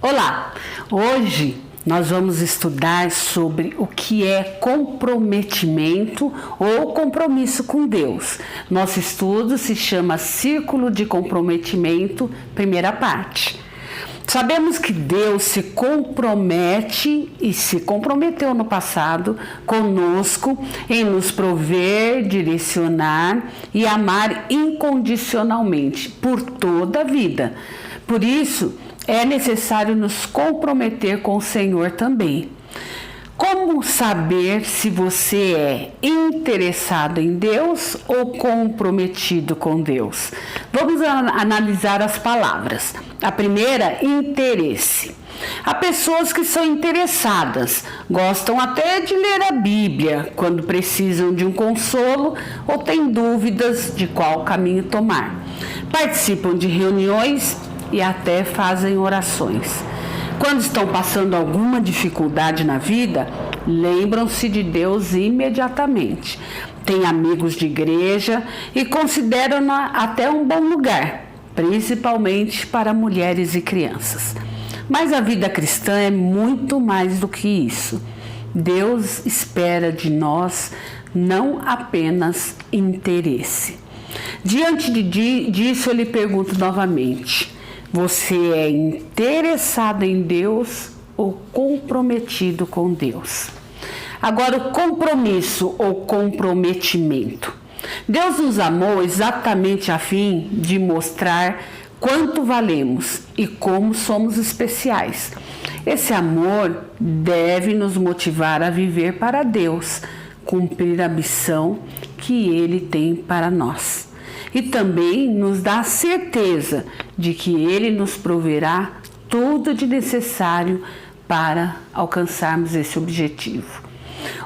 Olá! Hoje nós vamos estudar sobre o que é comprometimento ou compromisso com Deus. Nosso estudo se chama Círculo de Comprometimento, primeira parte. Sabemos que Deus se compromete e se comprometeu no passado conosco em nos prover, direcionar e amar incondicionalmente por toda a vida. Por isso, é necessário nos comprometer com o Senhor também. Como saber se você é interessado em Deus ou comprometido com Deus? Vamos analisar as palavras. A primeira, interesse. Há pessoas que são interessadas, gostam até de ler a Bíblia quando precisam de um consolo ou têm dúvidas de qual caminho tomar. Participam de reuniões e até fazem orações. Quando estão passando alguma dificuldade na vida, lembram-se de Deus imediatamente. Têm amigos de igreja e consideram-na até um bom lugar, principalmente para mulheres e crianças. Mas a vida cristã é muito mais do que isso. Deus espera de nós não apenas interesse. Diante disso, eu lhe pergunto novamente: você é interessado em Deus ou comprometido com Deus? Agora, o compromisso ou comprometimento. Deus nos amou exatamente a fim de mostrar quanto valemos e como somos especiais. Esse amor deve nos motivar a viver para Deus, cumprir a missão que Ele tem para nós. E também nos dá a certeza de que Ele nos proverá tudo de necessário para alcançarmos esse objetivo.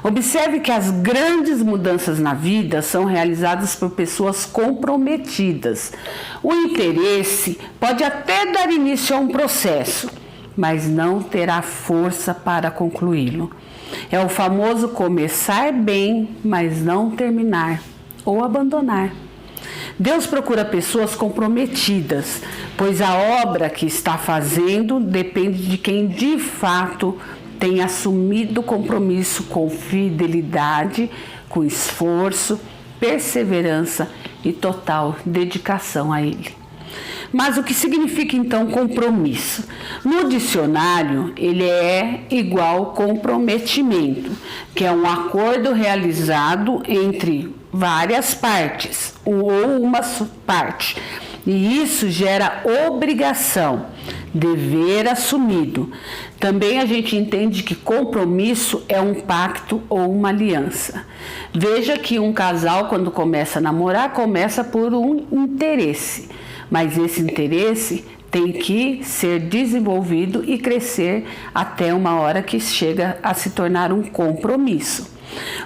Observe que as grandes mudanças na vida são realizadas por pessoas comprometidas. O interesse pode até dar início a um processo, mas não terá força para concluí-lo. É o famoso começar bem, mas não terminar ou abandonar. Deus procura pessoas comprometidas, pois a obra que está fazendo depende de quem de fato tem assumido o compromisso com fidelidade, com esforço, perseverança e total dedicação a Ele. Mas o que significa então compromisso? No dicionário, ele é igual comprometimento, que é um acordo realizado entre várias partes ou uma parte. E isso gera obrigação, dever assumido. Também a gente entende que compromisso é um pacto ou uma aliança. Veja que um casal, quando começa a namorar, começa por um interesse. Mas esse interesse tem que ser desenvolvido e crescer até uma hora que chega a se tornar um compromisso.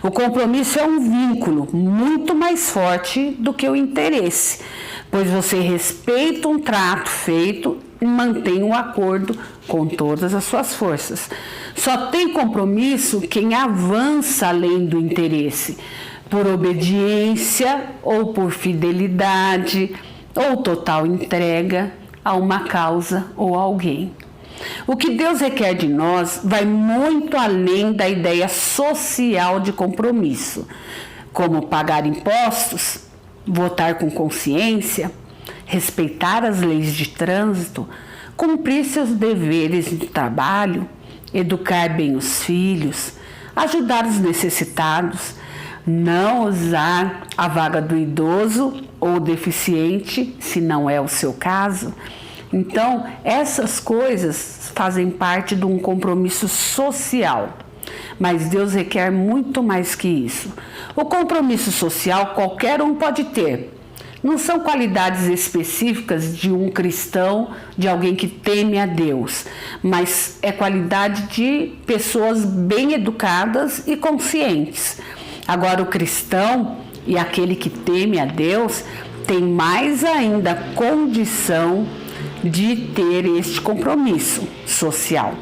O compromisso é um vínculo muito mais forte do que o interesse, pois você respeita um trato feito e mantém um acordo com todas as suas forças. Só tem compromisso quem avança além do interesse, por obediência ou por fidelidade ou total entrega a uma causa ou a alguém. O que Deus requer de nós vai muito além da ideia social de compromisso, como pagar impostos, votar com consciência, respeitar as leis de trânsito, cumprir seus deveres de trabalho, educar bem os filhos, ajudar os necessitados, não usar a vaga do idoso ou deficiente, se não é o seu caso. Então, essas coisas fazem parte de um compromisso social, mas Deus requer muito mais que isso. O compromisso social qualquer um pode ter. Não são qualidades específicas de um cristão, de alguém que teme a Deus, mas é qualidade de pessoas bem educadas e conscientes. Agora, o cristão e aquele que teme a Deus tem mais ainda condição de ter este compromisso social,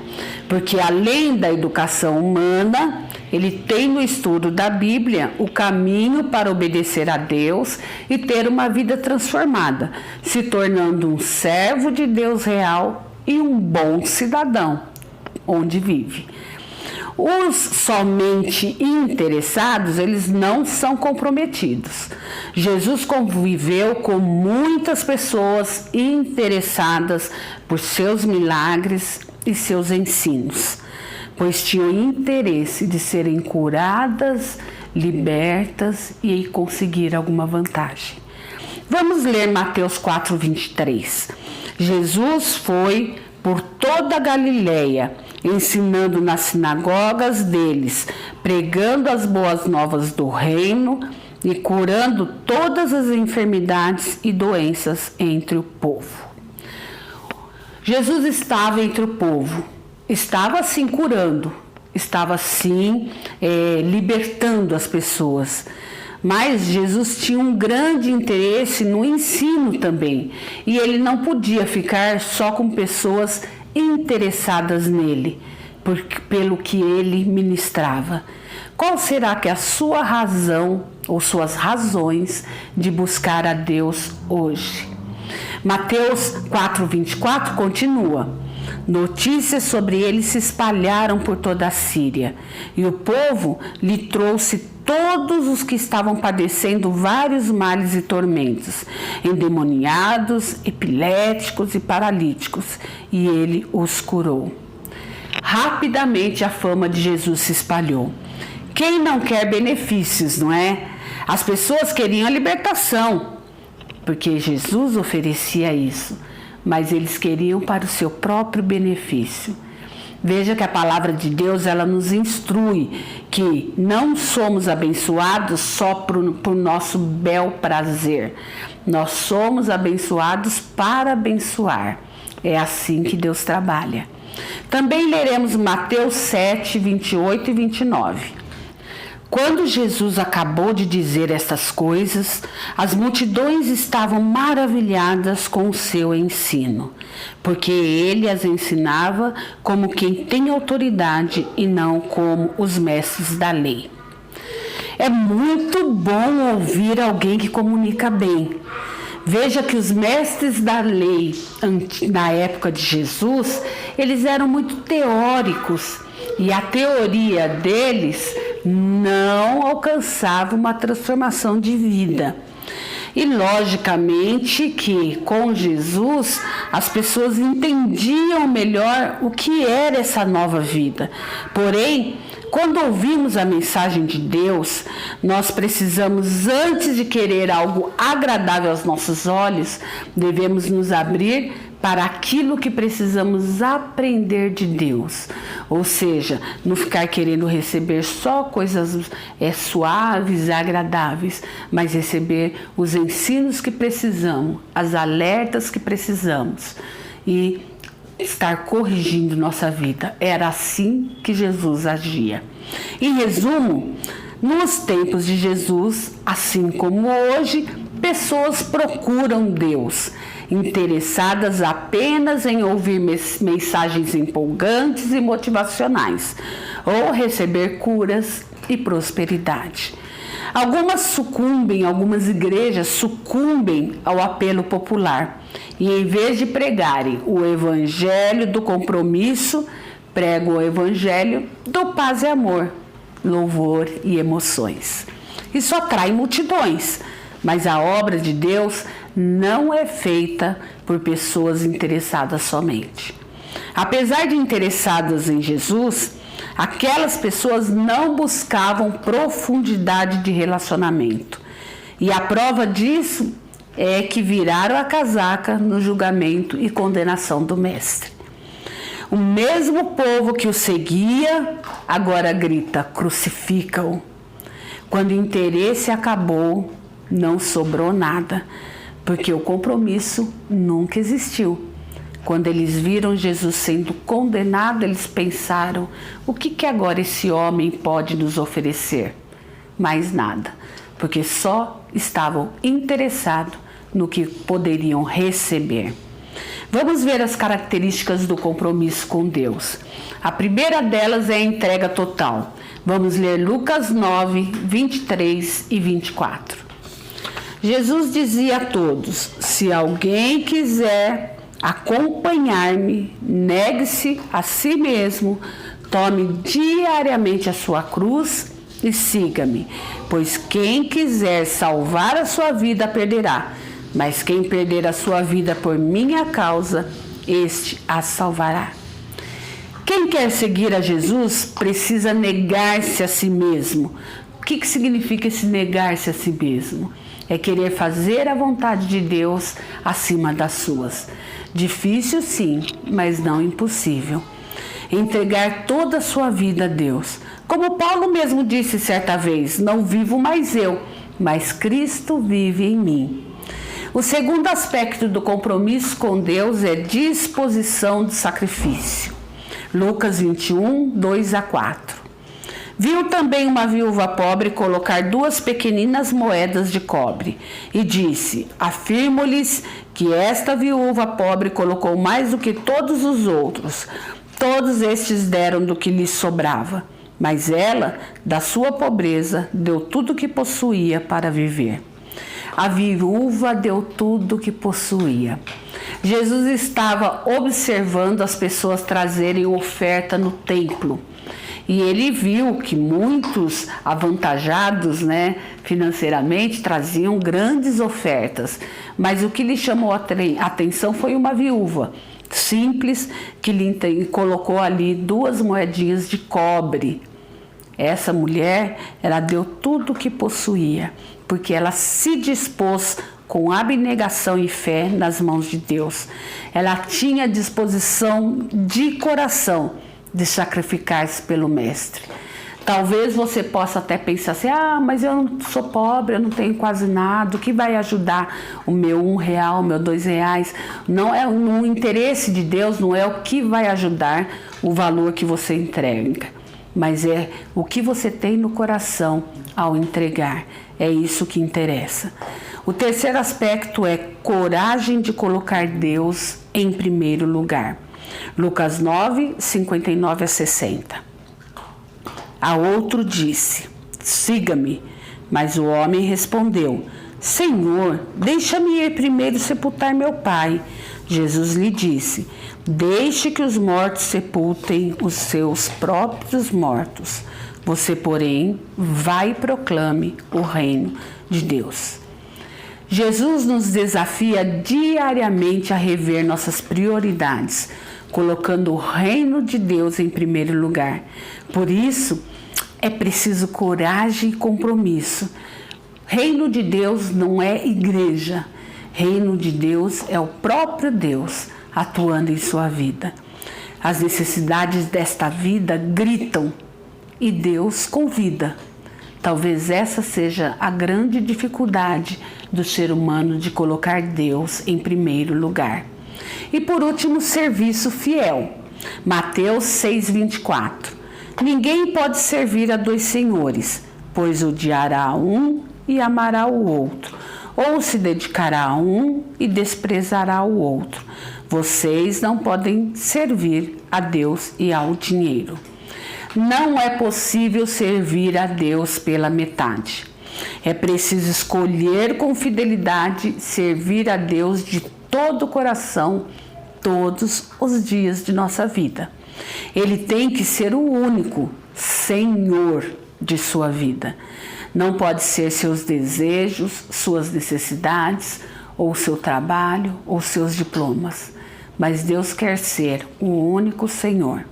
porque além da educação humana, ele tem no estudo da Bíblia o caminho para obedecer a Deus e ter uma vida transformada, se tornando um servo de Deus real e um bom cidadão onde vive. Os somente interessados, eles não são comprometidos. Jesus conviveu com muitas pessoas interessadas por seus milagres e seus ensinos, pois tinham interesse de serem curadas, libertas e conseguir alguma vantagem. Vamos ler Mateus 4:23. Jesus foi por toda a Galileia, ensinando nas sinagogas deles, pregando as boas novas do reino e curando todas as enfermidades e doenças entre o povo. Jesus estava entre o povo, estava sim curando, estava sim libertando as pessoas. Mas Jesus tinha um grande interesse no ensino também, e ele não podia ficar só com pessoas interessadas nele, pelo que ele ministrava. Qual será que é a sua razão ou suas razões de buscar a Deus hoje? Mateus 4:24 continua. Notícias sobre ele se espalharam por toda a Síria, e o povo lhe trouxe todos os que estavam padecendo vários males e tormentos, endemoniados, epiléticos e paralíticos, e ele os curou. Rapidamente a fama de Jesus se espalhou. Quem não quer benefícios, não é? As pessoas queriam a libertação, porque Jesus oferecia isso, mas eles queriam para o seu próprio benefício. Veja que a palavra de Deus, ela nos instrui que não somos abençoados só por nosso bel prazer. Nós somos abençoados para abençoar. É assim que Deus trabalha. Também leremos Mateus 7:28 e 29. Quando Jesus acabou de dizer estas coisas, as multidões estavam maravilhadas com o seu ensino, porque ele as ensinava como quem tem autoridade e não como os mestres da lei. É muito bom ouvir alguém que comunica bem. Veja que os mestres da lei, na época de Jesus, eles eram muito teóricos, e a teoria deles não alcançava uma transformação de vida. E logicamente que com Jesus as pessoas entendiam melhor o que era essa nova vida. Porém, quando ouvimos a mensagem de Deus, nós precisamos, antes de querer algo agradável aos nossos olhos, devemos nos abrir para aquilo que precisamos aprender de Deus. Ou seja, não ficar querendo receber só coisas suaves e agradáveis, mas receber os ensinos que precisamos, as alertas que precisamos e estar corrigindo nossa vida. Era assim que Jesus agia. Em resumo, nos tempos de Jesus, assim como hoje, pessoas procuram Deus, interessadas apenas em ouvir mensagens empolgantes e motivacionais, ou receber curas e prosperidade. Algumas igrejas sucumbem ao apelo popular e, em vez de pregarem o evangelho do compromisso, pregam o evangelho do paz e amor, louvor e emoções. Isso atrai multidões, mas a obra de Deus não é feita por pessoas interessadas somente. Apesar de interessadas em Jesus, aquelas pessoas não buscavam profundidade de relacionamento. E a prova disso é que viraram a casaca no julgamento e condenação do Mestre. O mesmo povo que o seguia agora grita: crucifica-o. Quando o interesse acabou, não sobrou nada, porque o compromisso nunca existiu. Quando eles viram Jesus sendo condenado, eles pensaram: o que agora esse homem pode nos oferecer? Mais nada, porque só estavam interessados no que poderiam receber. Vamos ver as características do compromisso com Deus. A primeira delas é a entrega total. Vamos ler Lucas 9, 23 e 24. Jesus dizia a todos: se alguém quiser acompanhar-me, negue-se a si mesmo, tome diariamente a sua cruz e siga-me, pois quem quiser salvar a sua vida perderá, mas quem perder a sua vida por minha causa, este a salvará. Quem quer seguir a Jesus precisa negar-se a si mesmo. O que significa esse negar-se a si mesmo? É querer fazer a vontade de Deus acima das suas. Difícil sim, mas não impossível. Entregar toda a sua vida a Deus. Como Paulo mesmo disse certa vez, não vivo mais eu, mas Cristo vive em mim. O segundo aspecto do compromisso com Deus é disposição de sacrifício. Lucas 21, 2 a 4. Viu também uma viúva pobre colocar 2 pequeninas moedas de cobre e disse: afirmo-lhes que esta viúva pobre colocou mais do que todos os outros. Todos estes deram do que lhes sobrava, mas ela, da sua pobreza, deu tudo o que possuía para viver. A viúva deu tudo o que possuía. Jesus estava observando as pessoas trazerem oferta no templo. E ele viu que muitos avantajados, financeiramente traziam grandes ofertas. Mas o que lhe chamou a atenção foi uma viúva simples que lhe colocou ali 2 moedinhas de cobre. Essa mulher, ela deu tudo o que possuía, porque ela se dispôs com abnegação e fé nas mãos de Deus. Ela tinha disposição de coração de sacrificar-se pelo Mestre. Talvez você possa até pensar assim: mas eu não sou pobre, eu não tenho quase nada, o que vai ajudar o meu R$1, o meu R$2? Não é no interesse de Deus, não é o que vai ajudar o valor que você entrega, mas é o que você tem no coração ao entregar. É isso que interessa. O terceiro aspecto é coragem de colocar Deus em primeiro lugar. Lucas 9, 59 a 60. A outro disse: siga-me. Mas o homem respondeu: Senhor, deixa-me ir primeiro sepultar meu pai. Jesus lhe disse: deixe que os mortos sepultem os seus próprios mortos. Você, porém, vai e proclame o reino de Deus. Jesus nos desafia diariamente a rever nossas prioridades, colocando o reino de Deus em primeiro lugar. Por isso, é preciso coragem e compromisso. Reino de Deus não é igreja. Reino de Deus é o próprio Deus atuando em sua vida. As necessidades desta vida gritam e Deus convida. Talvez essa seja a grande dificuldade do ser humano de colocar Deus em primeiro lugar. E por último, serviço fiel. Mateus 6:24. Ninguém pode servir a 2 senhores, pois odiará a um e amará o outro, ou se dedicará a um e desprezará o outro. Vocês não podem servir a Deus e ao dinheiro. Não é possível servir a Deus pela metade. É preciso escolher com fidelidade servir a Deus de todo o coração todos os dias de nossa vida. Ele tem que ser o único Senhor de sua vida. Não pode ser seus desejos, suas necessidades, ou seu trabalho, ou seus diplomas. Mas Deus quer ser o único Senhor.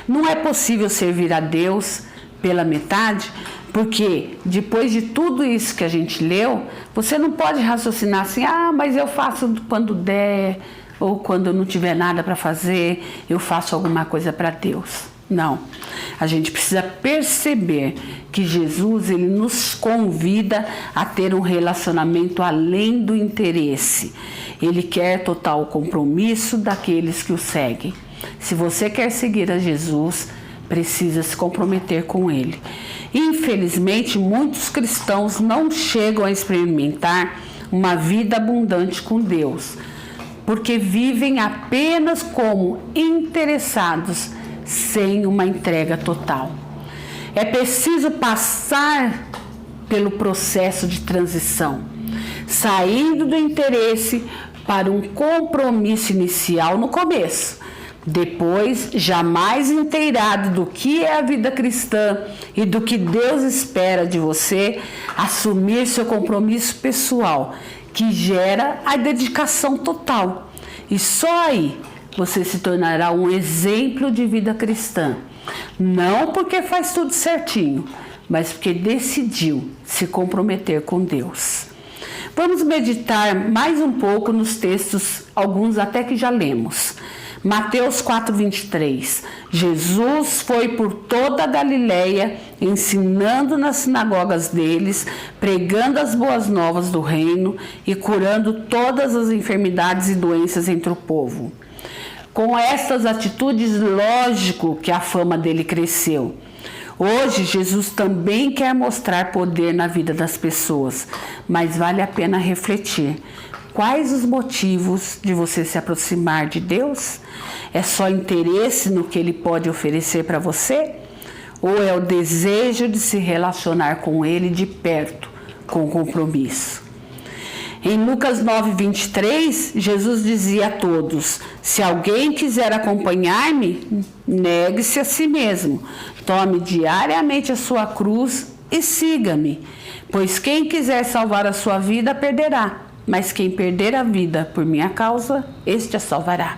Não é possível servir a Deus pela metade, porque depois de tudo isso que a gente leu, você não pode raciocinar assim: mas eu faço quando der, ou quando eu não tiver nada para fazer, eu faço alguma coisa para Deus. Não, a gente precisa perceber que Jesus, ele nos convida a ter um relacionamento além do interesse. Ele quer total compromisso daqueles que o seguem. Se você quer seguir a Jesus, precisa se comprometer com ele. Infelizmente, muitos cristãos não chegam a experimentar uma vida abundante com Deus, porque vivem apenas como interessados, sem uma entrega total. É preciso passar pelo processo de transição, saindo do interesse para um compromisso inicial no começo. Depois, jamais inteirado do que é a vida cristã e do que Deus espera de você, assumir seu compromisso pessoal, que gera a dedicação total. E só aí você se tornará um exemplo de vida cristã. Não porque faz tudo certinho, mas porque decidiu se comprometer com Deus. Vamos meditar mais um pouco nos textos, alguns até que já lemos. Mateus 4:23. Jesus foi por toda a Galileia, ensinando nas sinagogas deles, pregando as boas novas do reino e curando todas as enfermidades e doenças entre o povo. Com estas atitudes, lógico que a fama dele cresceu. Hoje, Jesus também quer mostrar poder na vida das pessoas, mas vale a pena refletir. Quais os motivos de você se aproximar de Deus? É só interesse no que Ele pode oferecer para você? Ou é o desejo de se relacionar com Ele de perto, com compromisso? Em Lucas 9:23, Jesus dizia a todos: se alguém quiser acompanhar-me, negue-se a si mesmo, tome diariamente a sua cruz e siga-me. Pois quem quiser salvar a sua vida, perderá. Mas quem perder a vida por minha causa, este a salvará.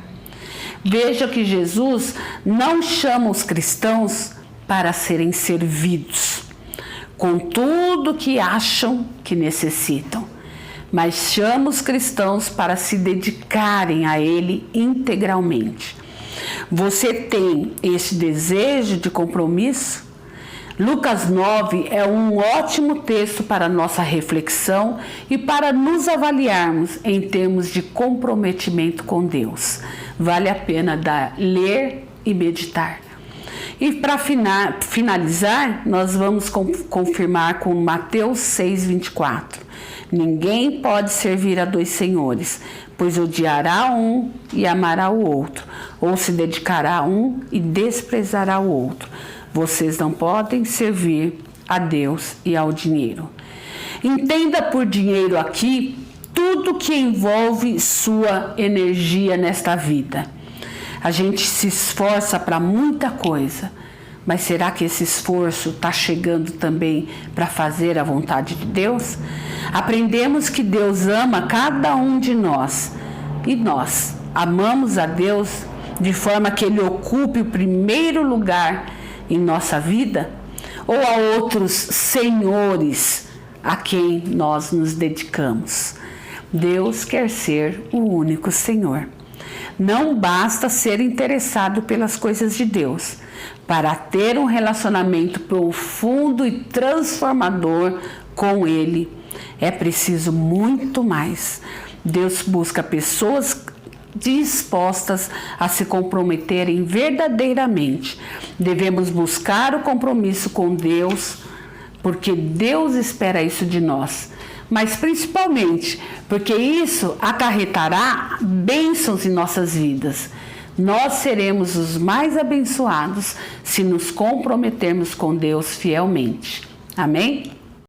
Veja que Jesus não chama os cristãos para serem servidos com tudo que acham que necessitam, mas chama os cristãos para se dedicarem a Ele integralmente. Você tem esse desejo de compromisso? Lucas 9 é um ótimo texto para nossa reflexão e para nos avaliarmos em termos de comprometimento com Deus. Vale a pena ler e meditar. E para finalizar, nós vamos confirmar com Mateus 6:24. Ninguém pode servir a dois senhores, pois odiará um e amará o outro, ou se dedicará a um e desprezará o outro. Vocês não podem servir a Deus e ao dinheiro. Entenda por dinheiro aqui tudo que envolve sua energia nesta vida. A gente se esforça para muita coisa, mas será que esse esforço está chegando também para fazer a vontade de Deus? Aprendemos que Deus ama cada um de nós e nós amamos a Deus de forma que Ele ocupe o primeiro lugar em nossa vida, ou a outros senhores a quem nós nos dedicamos. Deus quer ser o único Senhor. Não basta ser interessado pelas coisas de Deus. Para ter um relacionamento profundo e transformador com Ele, é preciso muito mais. Deus busca pessoas dispostas a se comprometerem verdadeiramente. Devemos buscar o compromisso com Deus, porque Deus espera isso de nós, mas principalmente porque isso acarretará bênçãos em nossas vidas. Nós seremos os mais abençoados se nos comprometermos com Deus fielmente. Amém?